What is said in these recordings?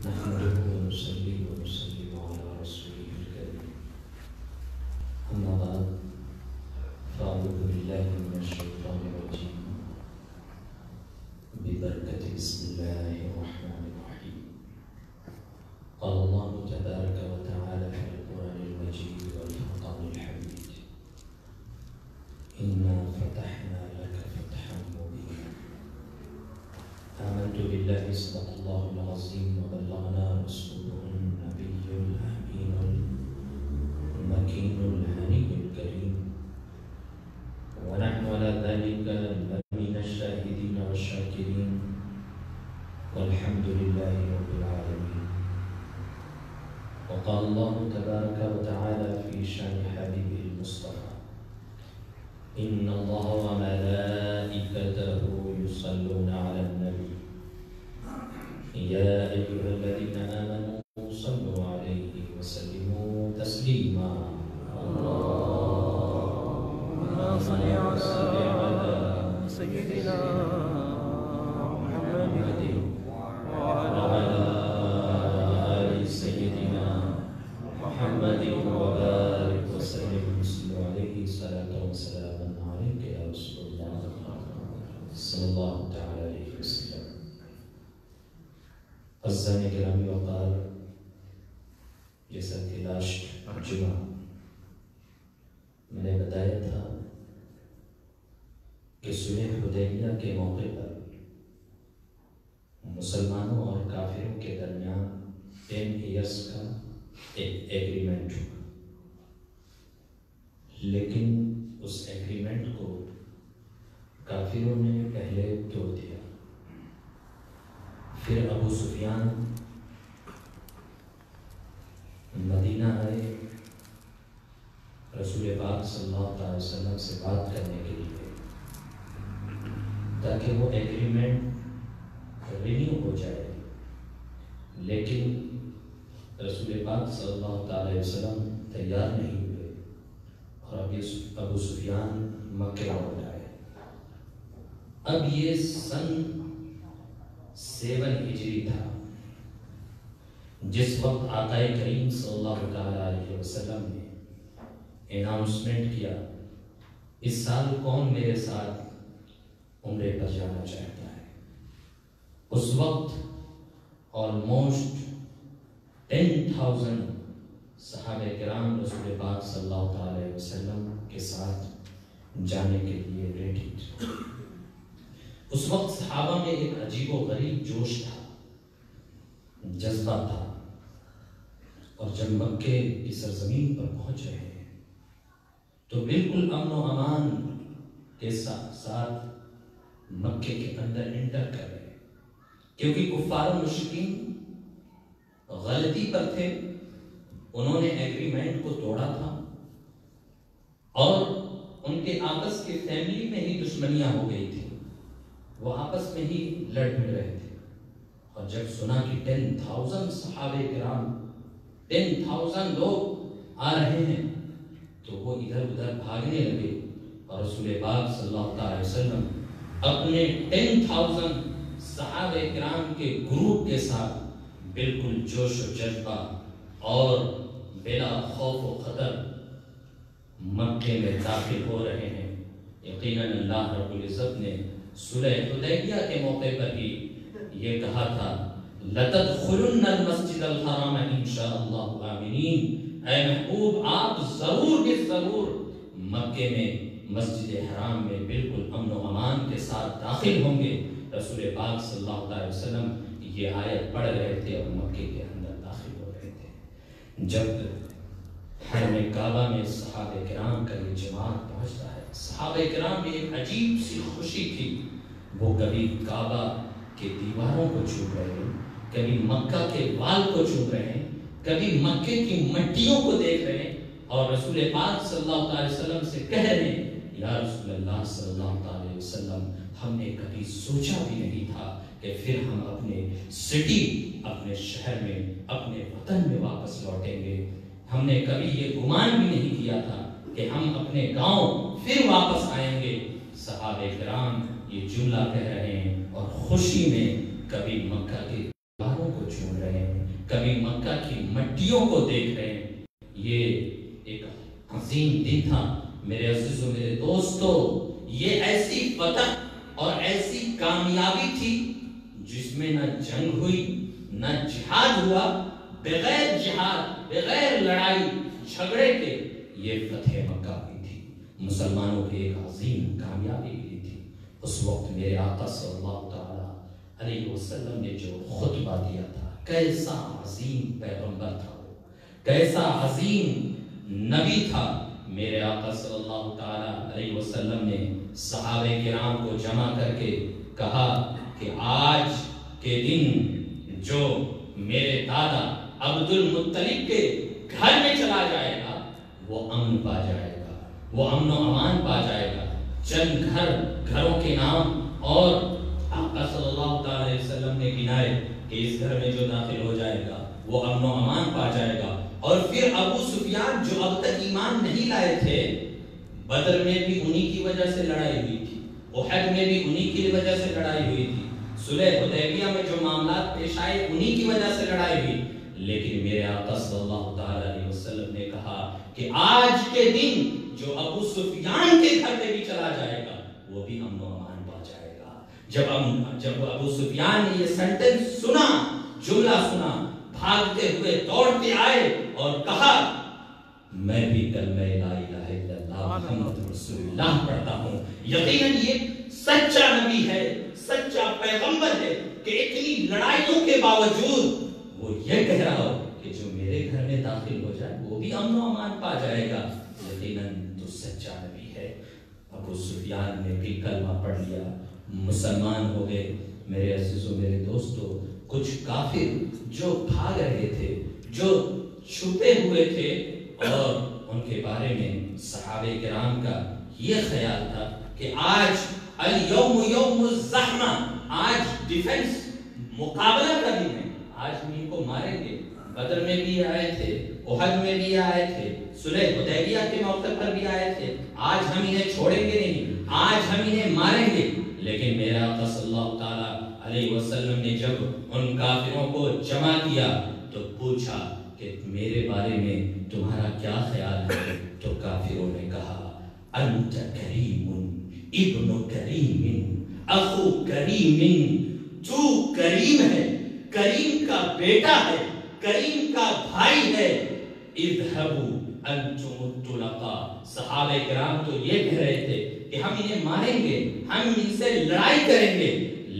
نحمده ونصلي ونسلم على رسوله الكريم أما بعد فأعوذ بالله من الشيطان الرجيم ببركة بسم الله الرحمن الرحيم قال الله تبارك وتعالى في القرآن المجيد والفرقان الحميد إنا فتحنا لك فتحا مبينا آمنت بالله صدق الله العظيم وبلغنا رسوله النبي الأمين المكين الهني الكريم ونحن على ذلك من الشاهدين والشاكرين والحمد لله رب العالمين. وقال الله تبارك وتعالى في شان حبيبه المصطفى إن الله وملائكته يصلون على النبي يا أيها الذين آمنوا صلوا عليه وسلموا تسليما اللهم صل على سيدنا محمد وعلى آل سيدنا محمد وبارك وسلم وصلوا عليه صلاة وسلاما عليك يا رسول الله صلى الله تعالى عليه وسلم. عزیزان گرامی وقار، جیسا کہ لاسٹ جمعہ میں نے بتایا تھا کہ صلح حدیبیہ کے موقع پر مسلمانوں اور کافروں کے درمیان 10 ایئرس کا ایک ایگریمنٹ ہوا، لیکن اس ایگریمنٹ کو کافروں نے پہلے توڑ دیا. پھر ابو سفیان مدینہ آئے رسول پاک صلی اللہ علیہ وسلم سے بات کرنے کے لیے تاکہ وہ ایگریمنٹ رینیو ہو جائے، لیکن رسول پاک صلی اللہ علیہ وسلم تیار نہیں ہوئے اور ابو سفیان مکہ لوٹ آئے. اب یہ سن 7 ہجری تھا جس وقت آقا کریم صلی اللہ علیہ وسلم نے اناؤنسمنٹ کیا اس سال کون میرے ساتھ عمرے پر جانا چاہتا ہے. اس وقت آلموسٹ 10,000 صحابہ کرام رسول پاک صلی اللہ علیہ وسلم کے ساتھ جانے کے لیے ریڈی تھے. اس وقت صحابہ میں ایک عجیب و غریب جوش تھا، جذبہ تھا، اور جب مکے کی سرزمین پر پہنچ رہے ہیں تو بالکل امن و امان کے ساتھ مکے کے اندر انٹر کر رہے ہیں، کیونکہ کفار و مشرکین غلطی پر تھے. انہوں نے ایگریمنٹ کو توڑا تھا اور ان کے آپس کے فیملی میں ہی دشمنیاں ہو گئی تھی، وہ آپس میں ہی لڑ مل رہے تھے. اور جب سنا کہ 10,000 صحابہ کرام 10,000 لوگ آ رہے ہیں تو وہ ادھر ادھر بھاگنے لگے اور رسول پاک صلی اللہ علیہ وسلم اپنے 10,000 صحابہ کرام کے گروپ کے ساتھ بالکل جوش و جذبہ اور بلا خوف و خطر مکے میں داخل ہو رہے ہیں. یقیناً اللہ رب العزت نے صلح حدیبیہ کے موقع پر ہی یہ کہا تھا لَتَدْخُلُنَّ الْمَسْجِدَ الْحَرَامَ اِنشَاءَاللَّهُ آمِنِينَ. اے محبوب آپ ضرور مکے میں مسجد حرام میں بالکل امن و امان کے ساتھ داخل ہوں گے. رسول پاک صلی اللہ علیہ وسلم یہ آیت پڑھ رہے تھے اور مکے کے اندر داخل ہو رہے تھے. جب حرم کعبہ میں صحابہ کرام کا یہ جماعت پہنچتا ہے، صحابہ کرام میں ایک عجیب سی خوشی تھی. وہ کبھی کعبہ کے دیواروں کو چھو رہے ہیں، کبھی مکہ کے وال کو چھو رہے ہیں، کبھی مکے کی مٹیوں کو دیکھ رہے ہیں اور رسول پاک صلی اللہ علیہ وسلم سے کہہ رہے ہیں یا رسول اللہ صلی اللہ علیہ وسلم ہم نے کبھی سوچا بھی نہیں تھا کہ پھر ہم اپنے سٹی، اپنے شہر میں، اپنے وطن میں واپس لوٹیں گے. ہم نے کبھی یہ گمان بھی نہیں کیا تھا کہ ہم اپنے گاؤں پھر واپس آئیں گے. صحابہ کرام یہ جملہ کہہ رہے ہیں اور خوشی میں کبھی مکہ کے دیواروں کو کو چوم رہے ہیں، کبھی مکہ کی مٹیوں کو دیکھ رہے ہیں۔ یہ ایک عظیم دن تھا میرے عزیزوں، میرے دوستو۔ یہ ایسی فتح اور ایسی کامیابی تھی جس میں نہ جنگ ہوئی، نہ جہاد ہوا۔ بغیر جہاد، بغیر لڑائی جھگڑے کے یہ فتح مکہ ہوئی تھی، مسلمانوں کی ایک عظیم کامیابی ملی تھی۔ اس وقت میرے آقا صلی اللہ تعالی علیہ وسلم نے جو خطبہ دیا تھا، کیسا عظیم پیغمبر تھا وہ، کیسا عظیم نبی تھا۔ میرے آقا صلی اللہ تعالی علیہ وسلم نے صحابہ کرام کو جمع کر کے کہا کہ آج کے دن جو میرے دادا عبد المطلب کے گھر میں چلا جائے گا وہ امن پا جائے گا، وہ امن و امان پا جائے گا۔ چند گھروں کے نام اور آقا صلی اللہ تعالی علیہ وسلم نے گنائے کہ اس گھر میں جو داخل ہو جائے گا وہ امن و امان پا جائے گا۔ اور پھر ابو سفیان جو اب تک ایمان نہیں لائے تھے، بدر میں بھی انہی کی وجہ سے لڑائی ہوئی تھی، احد میں بھی انہی کی وجہ سے لڑائی ہوئی تھی، صلح حدیبیہ میں جو معاملات پیش آئے انہی کی وجہ سے لڑائی ہوئی، لیکن میرے آقا صلی اللہ تعالی علیہ وسلم نے کہا کہ آج کے دن جو ابو سفیان کے گھر میں بھی چلا جائے گا وہ بھی امن و امان پا جائے گا۔ جب ابو سفیان نے یہ سینٹنس سنا، جملہ سنا، بھاگتے ہوئے دوڑتے آئے اور کہا میں بھی کلمہ لا الہ الا اللہ محمد رسول اللہ پڑھتا ہوں۔ یقیناً یہ سچا نبی ہے، سچا پیغمبر ہے کہ اتنی لڑائیوں کے باوجود وہ یہ کہہ رہا ہو کہ جو میرے گھر میں داخل ہو جائے وہ بھی امن و امان پا جائے گا۔ یقیناً تو سچا نبی ہے۔ ابو سفیان نے بھی کلمہ پڑھ لیا، مسلمان ہو گئے۔ میرے عزیزوں، میرے دوستو، کچھ کافر جو بھاگ رہے تھے، جو چھپے ہوئے تھے، اور ان کے بارے میں صحابہ کرام کا یہ خیال تھا کہ آج الیوم یوم الزحمہ، آج ڈیفنس مقابلہ کا دن ہے، آج ہم ان کو ماریں گے۔ بدر میں بھی آئے تھے، احد میں بھی آئے تھے، صلح حدیبیہ کے موقع پر بھی آئے تھے، آج ہم انہیں چھوڑیں گے نہیں، آج ہم انہیں ماریں گے۔ لیکن میرے آقا صلی اللہ تعالی علیہ وسلم نے جب ان کافروں کو جمع کیا تو پوچھا کہ میرے بارے میں تمہارا کیا خیال ہے؟ تو کافروں نے کہا انت کریم ابن کریم اخو کریم، تو کریم ہے، کریم کا بیٹا ہے، کریم کا بھائی ہے۔ اذهبوا انتم الطلقاء، صحابہ کرام تو یہ کہہ رہے تھے کہ ہم انہیں ماریں گے، ہم ان سے لڑائی کریں گے،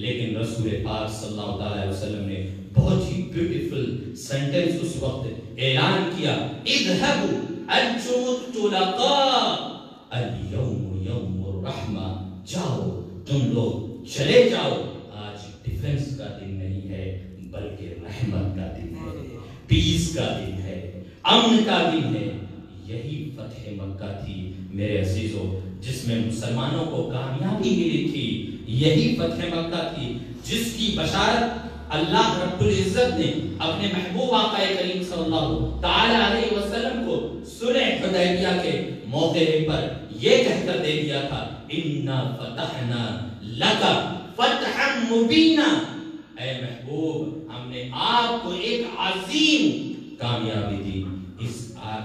لیکن رسول پاک صلی اللہ علیہ وسلم نے بہت ہی بیوٹیفل سینٹنس اس وقت اعلان کیا، اذهبوا انتم الطلقاء اليوم یوم الرحمہ، جاؤ تم لوگ چلے جاؤ، آج ڈیفنس کا دن نہیں ہے بلکہ رحمت کا دن ہے، پیس کا دن ہے، امن کا دن ہے۔ یہی فتح مکہ تھی میرے عزیزوں، جس میں مسلمانوں کو کامیابی ملی تھی۔ یہی فتح مکہ تھی جس کی بشارت اللہ رب العزت نے اپنے محبوب آقا کریم صلی اللہ تعالی علیہ وسلم کو صلح حدیبیہ کے موقع پر یہ کہہ کر دے دیا تھا، اِنَّا فَتَحْنَا لَكَ فَتْحًا مُبِينًا، اے محبوب ہم نے آپ کو ایک عظیم کامیابی دی۔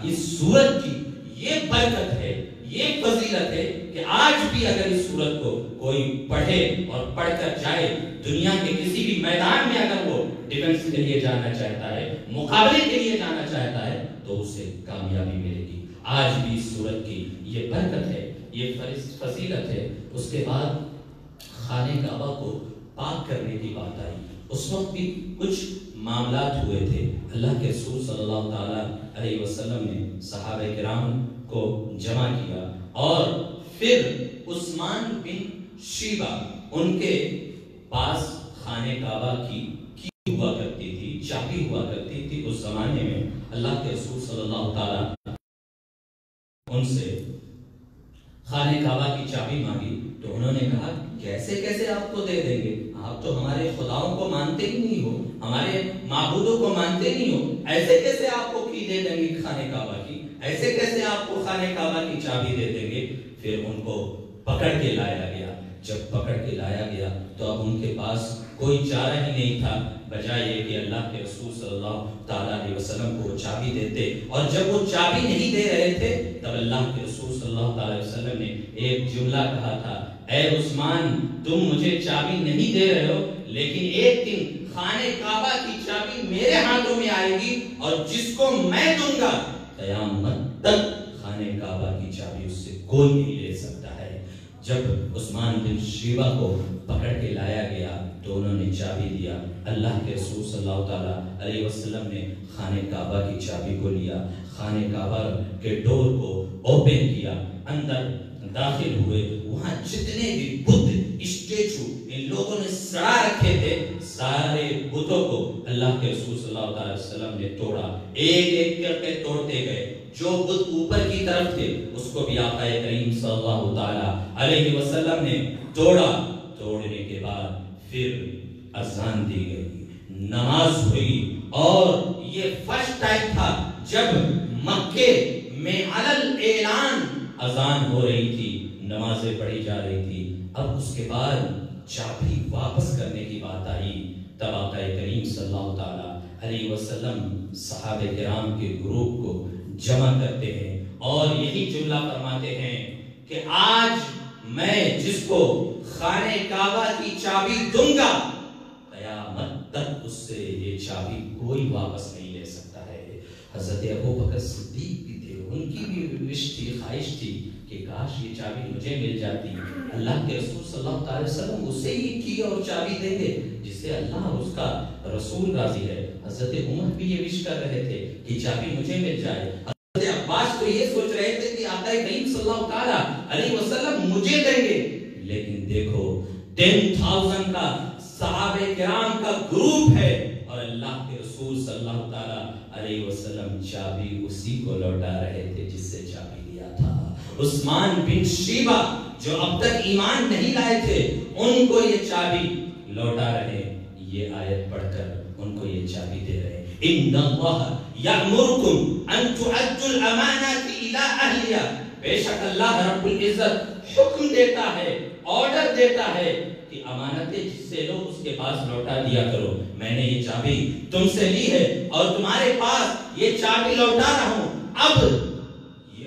اس سورت کی یہ برکت ہے، یہ فضیلت ہے کہ آج بھی اگر اس سورت کو کوئی پڑھے اور پڑھ کر جائے، دنیا کے کسی بھی میدان میں اگر وہ ڈیفنس کے لیے جانا چاہتا ہے، مقابلے کے لیے جانا چاہتا ہے، تو اسے کامیابی ملے گی۔ آج بھی اس سورت کی یہ برکت ہے، یہ فضیلت ہے۔ اس کے بعد خانہ کعبہ کو پاک کرنے کی بات آئی۔ اس وقت بھی کچھ معاملات ہوئے تھے۔ اللہ کے رسول صلی اللہ تعالی علیہ وسلم نے صحابہ کرام کو جمع کیا، اور پھر عثمان بن شیبہ، ان کے پاس خانہ کعبہ کی ہوا کرتی تھی، چابی ہوا کرتی تھی اس زمانے میں۔ اللہ کے رسول صلی اللہ تعالی ان سے خانہ کعبہ کی چابی مانگی تو انہوں نے کہا کیسے کیسے آپ کو دے دیں گے، آپ تو ہمارے خداؤں کو مانتے ہی نہیں ہو، ہمارے معبودوں کو مانتے نہیں ہو، ایسے کیسے آپ کو کی دے دیں گے خانہ کعبہ کی، ایسے کیسے آپ کو خانہ کعبہ کی چابی دے دیں گے۔ پھر ان کو پکڑ کے لایا گیا۔ جب پکڑ کے لایا گیا تو اب ان کے پاس کوئی چارہ ہی نہیں تھا بجائے یہ کہ اللہ کے رسول صلی اللہ تعالیٰ علیہ وسلم کو وہ چابی دیتے. اور جب وہ چابی نہیں دے رہے تھے تب اللہ کے رسول صلی اللہ تعالیٰ علیہ وسلم نے ایک جملہ کہا تھا, اے عثمان تم مجھے چابی نہیں دے رہے ہو, لیکن ایک دن خانہ کعبہ کی چابی میرے ہاتھوں میں آئے گی اور جس کو میں دوں گا قیامت تک خانہ کعبہ کی چابی اس سے کوئی نہیں لے سکتا ہے. جب عثمان بن شیبہ کو پکڑ کے لایا گیا تو انہوں نے چابی دیا. اللہ کے رسول صلی اللہ تعالیٰ علیہ وسلم نے خانہ کعبہ کی چابی کو لیا, خانہ کعبہ کے ڈور کو اوپن کیا, اندر داخل ہوئے. وہاں جتنے بھی بت اسٹیچو ان لوگوں نے سڑا رکھے تھے سارے بتوں کو اللہ کے رسول صلی اللہ علیہ وسلم نے توڑا, ایک ایک کر کے توڑتے گئے. جو بت اوپر کی طرف تھے اس کو بھی آقا کریم صلی اللہ تعالیٰ علیہ وسلم نے توڑا. توڑنے کے بعد پھر اذان دی گئی, نماز ہوئی, اور یہ فرسٹ ٹائم تھا جب مکے میں علل اعلان اذان ہو رہی تھی, نمازیں پڑھی جا رہی تھی. اب اس کے بعد چابی واپس کرنے کی بات آئی, تب آقا کریم صلی اللہ تعالیٰ علیہ وسلم صحابہ کرام کے گروپ کو جمع کرتے ہیں اور یہی جملہ فرماتے ہیں کہ آج میں جس کو خانہ کعبہ کی چابی دوں گا قیامت تک اس سے یہ چابی کوئی واپس نہیں لے سکتا ہے. حضرت ابوبکر صدیق بھی تھے, ان کی بھی وش تھی, خواہش تھی کہ کاش یہ چابی مجھے مل جاتی. اللہ کے رسول صلی اللہ علیہ وسلم اسے ہی کی اور چابی دیں گے جس سے اللہ اور اس کا رسول راضی ہے. حضرت عمر بھی یہ وش کر رہے تھے کہ چابی مجھے مل جائے. حضرت عباس تو یہ سوچ رہے تھے کہ آقا کریم صلی اللہ تعالیٰ علیہ وسلم مجھے دیں گے. لیکن دیکھو 10,000 کا صحابہ کرام کا گروپ ہے اور اللہ کے رسول صلی اللہ تعالیٰ علیہ وسلم چابی اسی کو لوٹا رہے تھے جس سے چابی لیا تھا. عثمان بن شیبہ جو اب تک ایمان نہیں لائے تھے ان کو یہ چابی لوٹا رہے, یہ آیت پڑھ کر ان کو یہ چابی دے رہے. ان اللہ یأمرکم ان تؤدوا الامانات الی اہلہا, بے شک اللہ رب العزت حکم دیتا ہے, آرڈر دیتا ہے کہ امانتیں جس سے لو اس کے پاس لوٹا دیا کرو. میں نے یہ چابی تم سے لی ہے اور تمہارے پاس یہ چابی لوٹا رہا ہوں.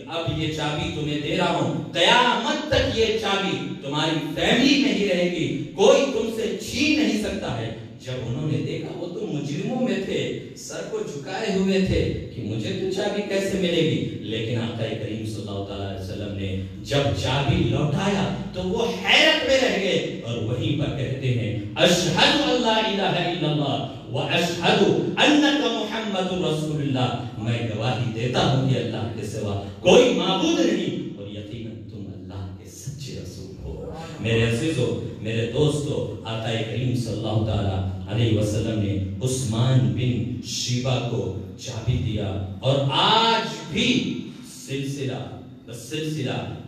اب یہ چابی تمہیں دے رہا ہوں, قیامت تک یہ چابی تمہاری فیملی میں ہی رہے گی, کوئی تم سے چھین نہیں سکتا ہے. جب انہوں نے دیکھا وہ تو مجرموں میں تھے, سر کو جھکائے ہوئے تھے کہ مجھے تو چابی کیسے ملے گی, لیکن آقا کریم صلی اللہ علیہ وسلم نے جب چابی لوٹایا تو وہ حیرت میں رہ گئے اور وہیں پر کہتے ہیں اشہد ان لا الہ الا اللہ واشہد انک محمد رسول اللہ, میں گواہی دیتا ہوں کہ اللہ کے سوا کوئی معبود نہیں اور یقیناً تم اللہ کے سچے رسول ہو. میرے عزیزو, میرے دوستو, آقا کریم صلی اللہ تعالیٰ علیہ وسلم نے عثمان بن شیبہ کو چابی دیا اور آج بھی سلسلہ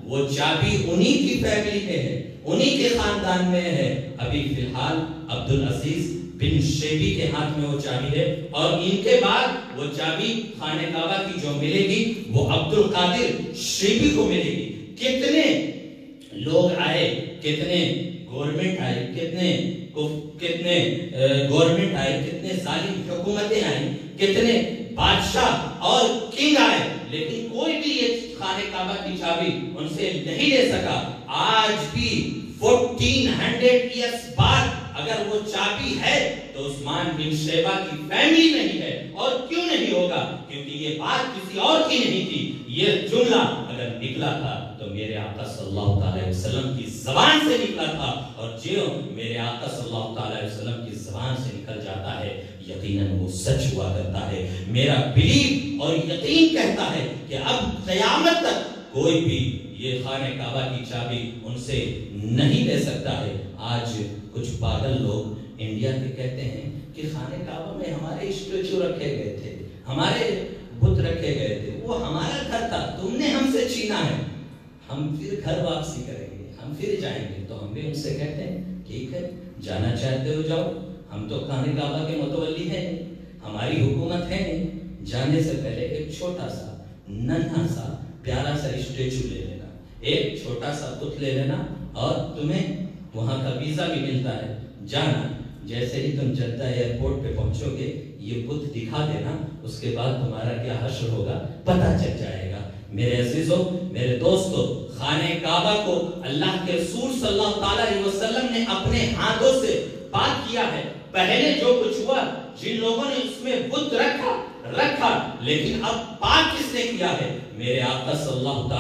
وہ چابی انہی کی فیملی میں ہے, انہی کے خاندان میں ہے. ابھی فی الحال عبدالعزیز بن شیبی کے ہاتھ میں وہ چابی ہے اور ان کے بعد وہ چابی خانہ کعبہ کی جو ملے گی وہ عبدالقادر شیبی کو ملے گی. کتنے لوگ آئے, کتنے گورنمنٹ آئے, کتنے گورنمنٹ آئے, کتنے ظالم حکومتیں آئیں, کتنے بادشاہ اور کنگ آئے, لیکن کوئی بھی یہ خانہ کعبہ کی چابی ان سے نہیں لے سکا. آج بھی 1400 ایئرز بعد اگر وہ چابی ہے تو عثمان بن شیبہ کی فیملی میں ہی ہے. اور کیوں نہیں ہوگا, کیونکہ یہ بات کسی اور کی نہیں تھی. یہ جملہ اگر نکلا تھا تو میرے آقا صلی اللہ علیہ وسلم کی زبان سے نکلا تھا, اور جو میرے آقا صلی اللہ علیہ وسلم کی زبان سے نکل جاتا ہے یقیناً وہ سچ ہوا کرتا ہے. میرا بلیف اور یقین کہتا ہے کہ اب قیامت تک کوئی بھی یہ خانہ کعبہ کی چابی ان سے نہیں لے سکتا ہے. آج کچھ پاگل لوگ انڈیا کے کہتے ہیں کہ خانہ کعبہ میں ہمارے اسٹیچو رکھے گئے تھے, ہمارے بت رکھے گئے تھے, وہ ہمارا گھر تھا, تم نے ہم سے چھینا ہے, ہم پھر گھر واپسی کریں گے, ہم پھر جائیں گے. تو ہم بھی ان سے کہتے ہیں ٹھیک ہے, جانا چاہتے ہو جاؤ, ہم تو خانہ کعبہ کے متولی ہیں, ہماری حکومت ہے نہیں. جانے سے پہلے ایک چھوٹا سا ننھا سا پیارا سا اسٹیچو لے لینا, ایک چھوٹا سا بت لے لینا, اور تمہیں وہاں کا ویزا بھی ملتا ہے. جانا, جیسے ہی تم جدہ ایئرپورٹ پہ پہنچو گے یہ بت دکھا دینا، اس کے بعد تمہارا کیا حشر ہوگا پتہ چل جائے گا۔ میرے عزیزوں، میرے دوستوں، خانہ کعبہ کو اللہ کے رسول صلی اللہ علیہ وسلم نے اپنے ہاتھوں سے پاک کیا ہے۔ پہلے جو کچھ ہوا، جن لوگوں نے اس میں بت رکھا، لیکن اب پاک کس نے کیا ہے؟ میرے آقا صلی اللہ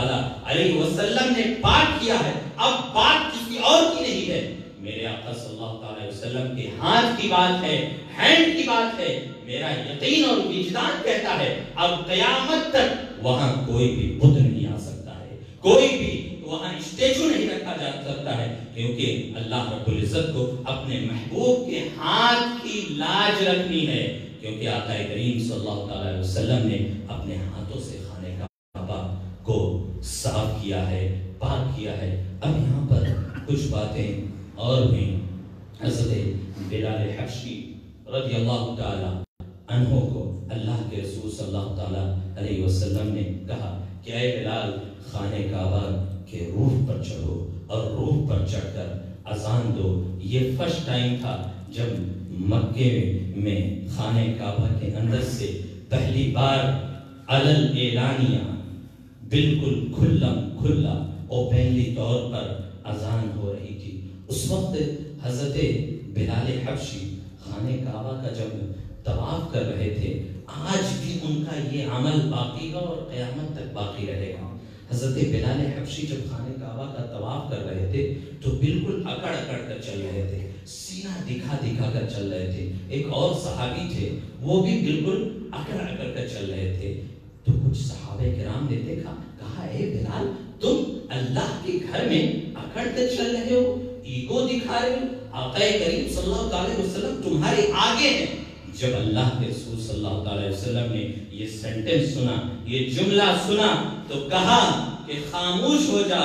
علیہ وسلم نے پاک کیا ہے۔ اب پاک کسی اور کی نہیں ہے، میرے آقا صلی اللہ علیہ وسلم کے ہاتھ کی بات ہے، ہینڈ کی بات ہے۔ میرا یقین اور وجدان کہتا ہے اب قیامت تک وہاں کوئی بھی بت نہیں آ سکتا ہے، کوئی بھی وہاں اسٹیچو نہیں رکھا جا سکتا ہے، کیونکہ اللہ رب العزت کو اپنے محبوب کے ہاتھ کی لاج رکھنی ہے، کیونکہ آقا کریم صلی اللہ علیہ وسلم نے اپنے ہاتھوں سے خانہ کعبہ کو صاف کیا ہے، پاک کیا ہے۔ اب یہاں پر کچھ باتیں اور بھی حضرت بلال حبشی رضی اللہ تعالی عنہ کو اللہ کے رسول صلی اللہ تعالی علیہ وسلم نے کہا کہ اے بلال، خانہ کعبہ کے روف پر چڑھو اور روف پر چڑھ کر اذان دو۔ یہ فرسٹ ٹائم تھا جب مکے میں خانہ کعبہ کے اندر سے پہلی بار علل اعلانیہ بالکل کھلا اوپنلی طور پر اذان ہو رہی تھی۔ اس وقت حضرت بلال حبشی خانہ کعبہ کا جب طواف کر رہے تھے، آج بھی ان کا یہ عمل باقی ہے اور قیامت تک باقی رہے گا۔ حضرت بلال حبشی جب خانہ کعبہ کا طواف کر رہے تھے تو بالکل اکڑ کر چل رہے تھے، سینہ دکھا کر چل رہے تھے۔ ایک اور صحابی تھے، وہ بھی بالکل اکڑ کر چل رہے تھے۔ تو کچھ صحابہ کرام نے دیکھا، کہا اے بلال، تم اللہ کے گھر میں اکڑ کر چل رہے ہو، ایگو دکھا رہے ہو، آقا کریم صلی اللہ علیہ وسلم تمہارے آگے ہیں۔ جب اللہ کے رسول صلی اللہ علیہ وسلم نے یہ سینٹنس سنا، یہ جملہ سنا، تو کہا کہ خاموش ہو جا،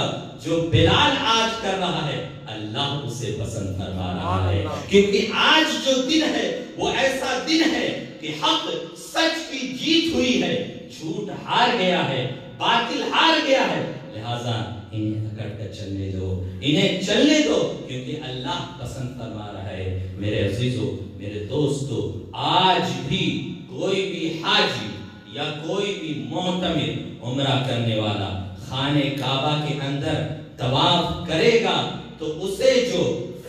جو بلال آج کر رہا ہے اللہ اسے پسند فرما رہا ہے، کیونکہ آج جو دن ہے وہ ایسا دن ہے کہ حق سچ کی جیت ہوئی ہے، جھوٹ ہار گیا ہے، باطل ہار گیا ہے، لہذا انہیں اکڑ کر چلنے دو، انہیں چلنے دو، کیونکہ اللہ پسند فرما رہا ہے۔ میرے عزیزوں، میرے دوستو، آج بھی کوئی بھی حاجی یا کوئی بھی معتمر عمرہ کرنے والا خانہ کعبہ کے اندر طواف کرے گا تو اسے جو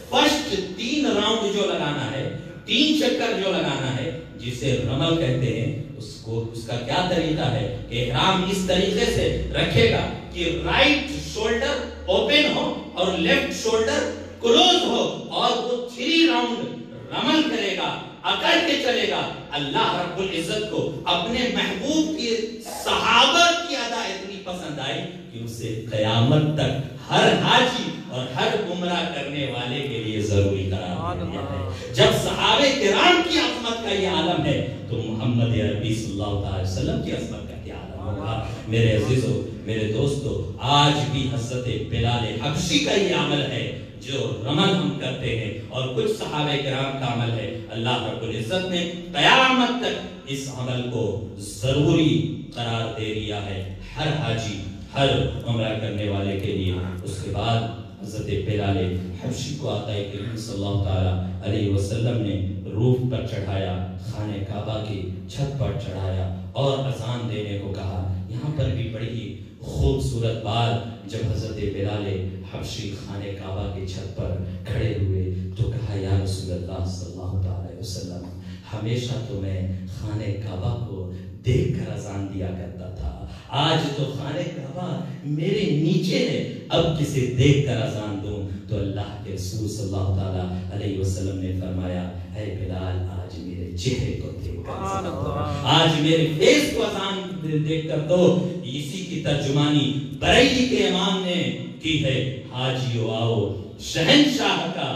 فرسٹ 3 راؤنڈ جو لگانا ہے، 3 چکر جو لگانا ہے، جسے رمل کہتے ہیں، اس کا کیا طریقہ ہے کہ احرام اس طریقے سے رکھے گا کہ رائٹ شولڈر اوپن ہو اور لیفٹ شولڈر کلوز ہو، اور وہ 3 راؤنڈ رمل کرے گا، اکڑ کے چلے گا۔ اللہ رب العزت کو اپنے محبوب کی صحابہ کی ادا اتنی پسند آئی کہ اسے قیامت تک ہر حاجی اور ہر عمرہ کرنے والے کے لیے ضروری قرار دیا ہے۔ جب صحابہ کرام کی عظمت کا یہ عالم ہے تو محمد عربی صلی اللہ علیہ وسلم کی عظمت کا کیا عالم ہوگا؟ میرے عزیزوں، میرے دوستو، آج بھی حضرت بلال حبشی کا یہ عمل ہے جو رمل ہم کرتے ہیں، اور کچھ صحابہ کرام کا عمل ہے۔ اللہ رب العزت نے قیامت تک اس عمل کو ضروری قرار دے دیا ہے ہر حاجی، ہر عمرہ کرنے والے کے لیے۔ اس کے بعد حضرت بلال حبشی کو آقا کریم صلی اللہ تعالی علیہ وسلم نے روف پر چڑھایا، خانہ کعبہ کی چھت پر چڑھایا اور اذان دینے کو کہا۔ یہاں پر بھی بڑی خوبصورت بات، جب حضرت بلال حبشی خانہ کعبہ کی چھت پر کھڑے ہوئے تو کہا یا رسول اللہ صلی اللہ علیہ وسلم، ہمیشہ تو میں خانہ کعبہ کو دیکھ کر اذان دیا کرتا تھا، آج تو خانہ کعبہ میرے نیچے ہے، اب کسے دیکھ کر اذان دوں؟ تو اللہ کے رسول صلی اللہ تعالی علیہ وسلم نے فرمایا اے بلال، آج میرے چہرے کو دیکھ کر اذان دو، آج میرے فیس کو اذان دیکھ کر دو۔ اسی کی ترجمانی بریلی کے امام نے کی ہے، حاجیو آؤ شہنشاہ کا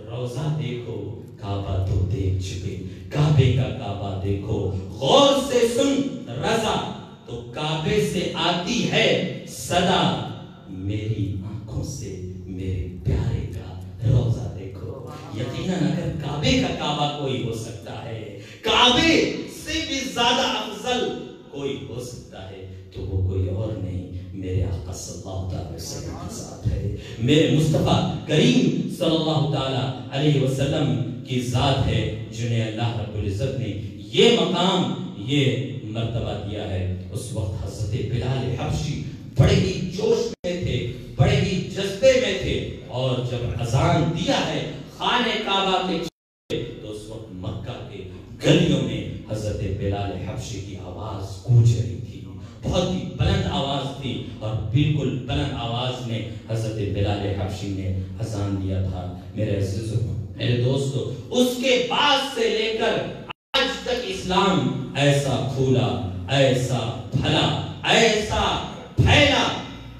روزہ دیکھو، کعبہ تو دیکھ چکے، کعبے کا کعبہ دیکھو، غور سے سن رضا، تو کعبے سے آتی ہے صدا، میری آنکھوں سے میرے پیارے کا روزہ دیکھو۔ یقیناً اگر کعبے کا کعبہ کوئی ہو سکتا ہے، کعبے سے بھی زیادہ افضل کوئی ہو سکتا ہے، تو وہ کوئی اور نہیں، میرے آقا صلی اللہ علیہ وسلم کے ساتھ ہے۔ میرے مصطفیٰ کریم صلی اللہ علیہ وسلم کی ذات ہے جنہیں اللہ رب العزت نے یہ مقام یہ مرتبہ دیا ہے۔ اس وقت حضرت بلال حبشی بڑے ہی جوش میں تھے، بڑے ہی جذبے میں تھے، اور جب اذان دیا ہے خانہ کعبہ کے تو اس وقت مکہ کے گلیوں میں حضرت بلال حبشی کی آواز گونج رہی تھی، بہت ہی بلند آواز تھی، اور بالکل بلند آواز میں حضرت بلال حبشی نے اذان دیا تھا۔ میرے عزیزو، میرے دوستو، اس کے بعد سے لے کر آج تک اسلام ایسا پھولا، ایسا پھلا، ایسا پھیلا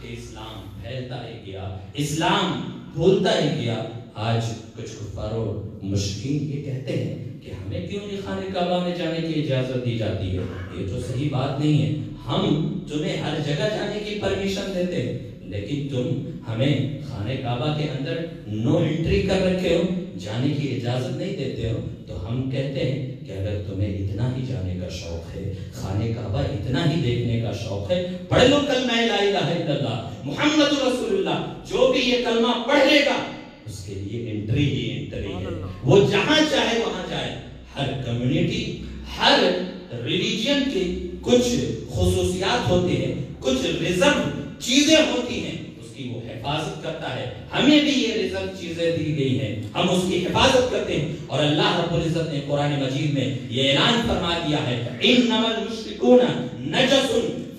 کہ اسلام پھیلتا ہی گیا، اسلام بھولتا ہی گیا۔ آج کچھ کفار و مشرکین یہ کہتے ہیں کہ ہمیں کیوں نہیں خانہ کعبہ میں جانے کی اجازت دی جاتی ہے؟ یہ تو صحیح بات نہیں ہے، ہم تمہیں ہر جگہ جانے کی پرمیشن دیتے ہیں، لیکن تم ہمیں خانہ کعبہ کے اندر نو انٹری کر رکھے ہو، جانے کی اجازت نہیں دیتے ہو۔ تو ہم کہتے ہیں کہ اگر تمہیں اتنا ہی جانے کا شوق ہے، خانہ کعبہ اتنا ہی دیکھنے کا شوق ہے، پڑھ لو کلمہ لا الہ الا اللہ محمد رسول اللہ۔ جو بھی یہ کلمہ پڑھ لے گا اس کے لیے انٹری ہی انٹری ہے، وہ جہاں چاہے وہاں جائے۔ ہر کمیونٹی، ہر ریلیجن کی کچھ خصوصیات ہوتے ہیں، کچھ ریزرو چیزیں ہوتی ہیں، اس کی وہ حفاظت کرتا ہے۔ ہمیں بھی یہ ریزرو چیزیں دی گئی ہیں، ہم اس کی حفاظت کرتے ہیں، اور اللہ رب العزت نے قرآن مجید میں یہ اعلان فرما دیا ہے، انما المشرکون نجس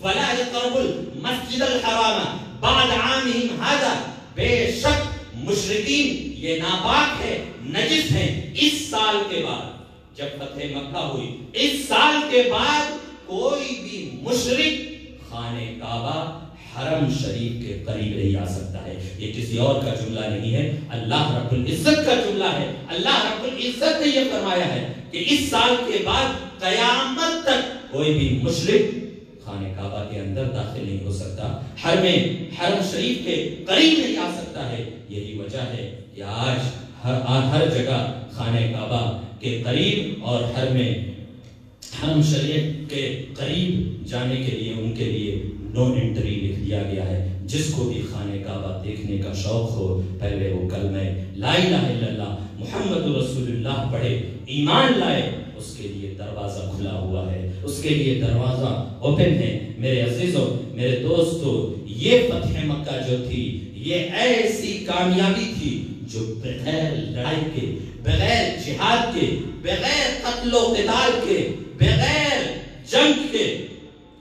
فلا يقربوا المسجد الحرام بعد عامهم هذا۔ بے شک مشرکین یہ ناپاک ہے، نجس ہیں، اس سال کے بعد جب فتح مکہ ہوئی، اس سال کے بعد کوئی بھی مشرک خانہ کعبہ حرم شریف کے قریب نہیں آ سکتا ہے۔ یہ کسی اور کا جملہ نہیں ہے، اللہ رب العزت کا جملہ ہے۔ اللہ رب العزت نے یہ فرمایا ہے کہ اس سال کے بعد قیامت تک کوئی بھی مشرک خانہ کعبہ کے اندر داخل نہیں ہو سکتا، حرم شریف کے قریب نہیں آ سکتا ہے۔ یہی وجہ ہے کہ آج ہر جگہ خانہ کعبہ کے قریب اور حرم شریف کے قریب جانے کے لیے ان کے لیے نو انٹری لکھ دیا گیا ہے۔ جس کو بھی خانہ کعبہ دیکھنے کا شوق ہو، پہلے وہ کلمہ لا الہ الا اللہ محمد رسول اللہ پڑھے، ایمان لائے، اس کے لیے دروازہ کھلا ہوا ہے، اس کے لیے دروازہ اوپن ہے۔ میرے عزیزوں، میرے دوستو، یہ فتح مکہ جو تھی، یہ ایسی کامیابی تھی جو بغیر لڑائی کے، بغیر جہاد کے، بغیر قتل و قتال کے، بغیر جنگ کے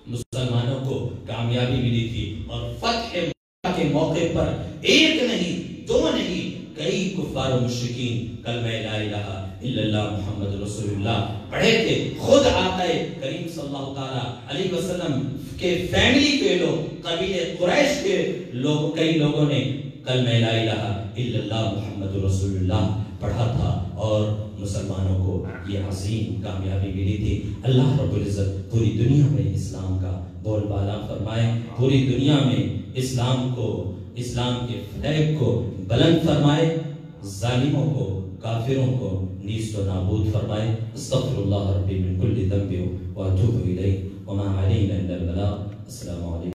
مسلمانوں کو کامیابی ملی تھی۔ اور فتح مکہ کے موقع پر ایک نہیں، دو نہیں، کئی کفار و مشرکین کلمہ لا الہ الا اللہ محمد رسول اللہ پڑھے تھے۔ خود آقا کریم صلی اللہ تعالیٰ علیہ وسلم کے فیملی کے لوگ، قبیلے قریش کے لوگ، کئی لوگوں نے کلمہ لا الہ الا اللہ محمد رسول اللہ پڑھا تھا، اور مسلمانوں کو یہ عظیم کامیابی ملی تھی۔ اللہ رب العزت پوری دنیا میں اسلام کا بول بالا فرمائے، پوری دنیا میں اسلام کے فلیگ کو بلند فرمائے، ظالموں کو، کافروں کو نیست و نابود فرمائے۔ استغفر اللہ ربی من کل ذنب واتوب الیہ وما علینا الا البلاغ۔ السلام علیکم۔